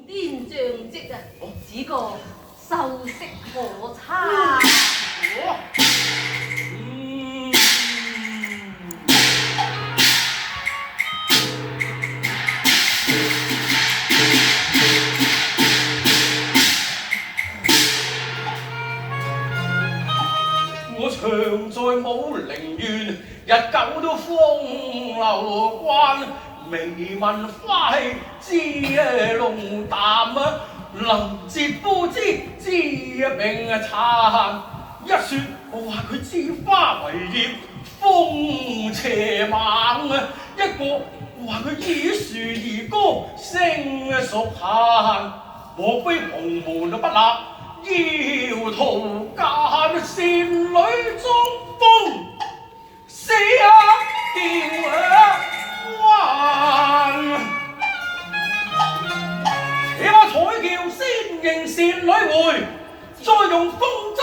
殿將職啊，只個秀色可餐。我常在武陵縣，日久都風流慣，微聞花氣知龍淡，能接夫之知命殘。一説話佢知花為業，風邪猛；一個話佢以樹而歌，聲屬閒。莫非洪門不立，要圖間善女裝瘋，死掉還。且把彩轎先迎善女回，再用風箏